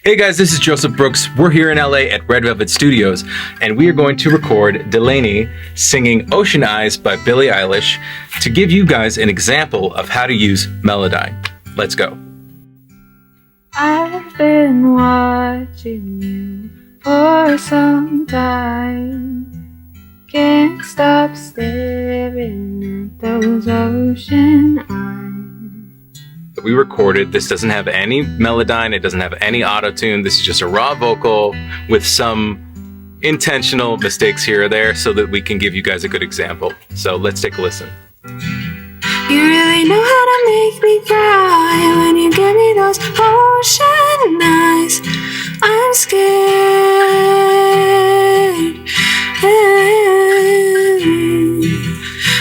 Hey guys, this is Joseph Brooks. We're here in LA at Red Velvet Studios, and we are going to record Delaney singing Ocean Eyes by Billie Eilish to give you guys an example of how to use Melodyne. Let's go. I've been watching you for some time. Can't stop staring at those ocean eyes. We recorded, this doesn't have any Melodyne, it doesn't have any auto-tune. This is just a raw vocal with some intentional mistakes here or there so that we can give you guys a good example. So let's take a listen. You really know how to make me cry when you give me those ocean eyes. I'm scared.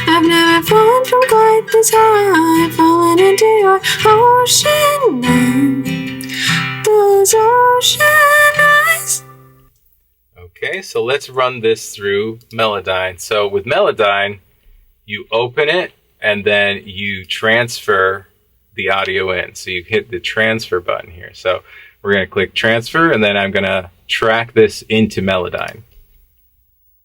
I've never fallen from quite this high, fallen into your ocean eyes, those ocean eyes. Okay, so let's run this through Melodyne. So with Melodyne, you open it and then you transfer the audio in. So you hit the transfer button here. So we're going to click transfer, and then I'm going to track this into Melodyne.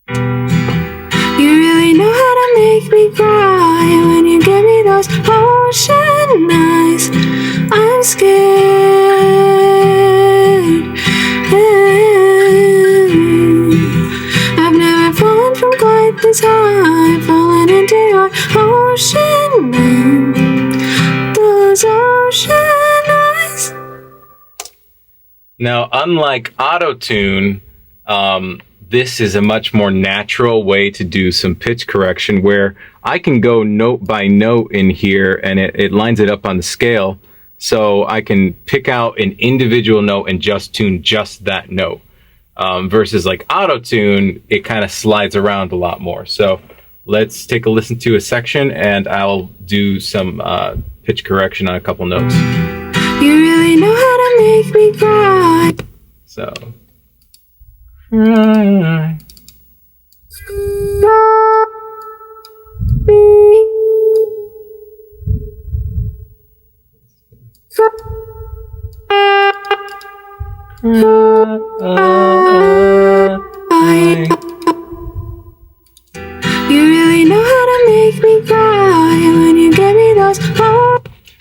You really know how to make me cry when you give me those ocean eyes. I'm scared. I've never fallen from quite this high, fallen into your ocean eyes, those ocean eyes. Now, unlike auto-tune, this is a much more natural way to do some pitch correction, where I can go note by note in here and it lines it up on the scale. So I can pick out an individual note and just tune just that note. Versus like auto-tune, it kind of slides around a lot more. So let's take a listen to a section and I'll do some pitch correction on a couple notes. You really know how to make me cry. So. Cry. You really know how to make me cry when you give me those.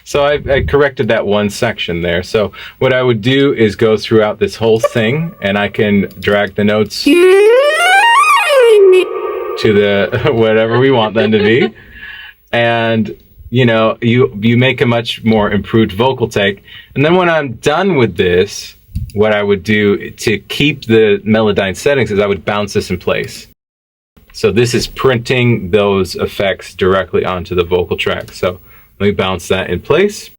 So I corrected that one section there. So what I would do is go throughout this whole thing, and I can drag the notes to the whatever we want them to be. And you know, you make a much more improved vocal take. And then when I'm done with this, what I would do to keep the Melodyne settings is I would bounce this in place. So this is printing those effects directly onto the vocal track. So let me bounce that in place.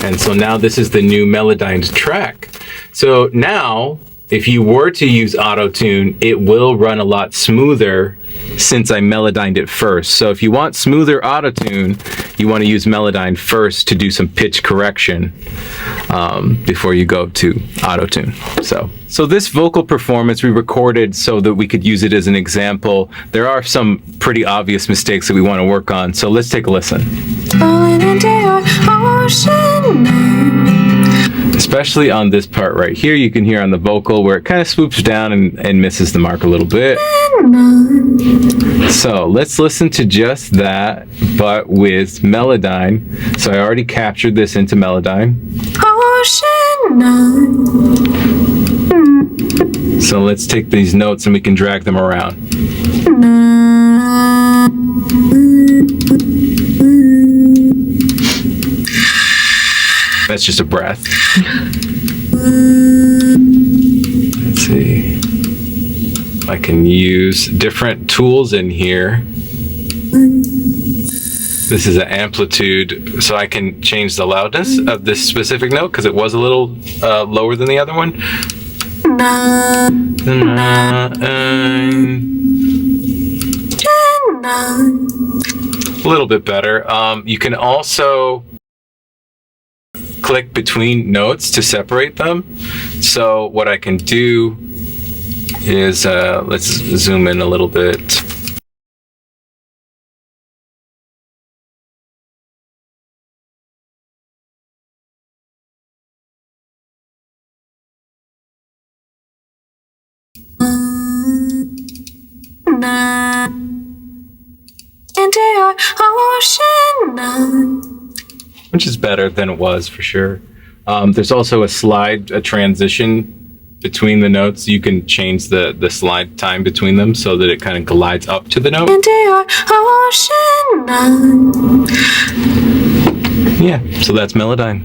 And so now this is the new Melodyne track. So now, if you were to use auto-tune, it will run a lot smoother since I Melodyned it first. So if you want smoother auto-tune, you want to use Melodyne first to do some pitch correction before you go to auto-tune. So this vocal performance we recorded so that we could use it as an example. There are some pretty obvious mistakes that we want to work on. So let's take a listen. Especially on this part right here, you can hear on the vocal where it kind of swoops down and misses the mark a little bit. So let's listen to just that, but with Melodyne. So I already captured this into Melodyne. So let's take these notes and we can drag them around. That's just a breath. Let's see. I can use different tools in here. This is an amplitude, so I can change the loudness of this specific note because it was a little lower than the other one. A little bit better. You can also click between notes to separate them. So what I can do is, let's zoom in a little bit. night. Into your ocean night. Which is better than it was for sure. There's also a transition between the notes. You can change the slide time between them so that it kind of glides up to the note. Into your ocean night. Yeah, so that's Melodyne.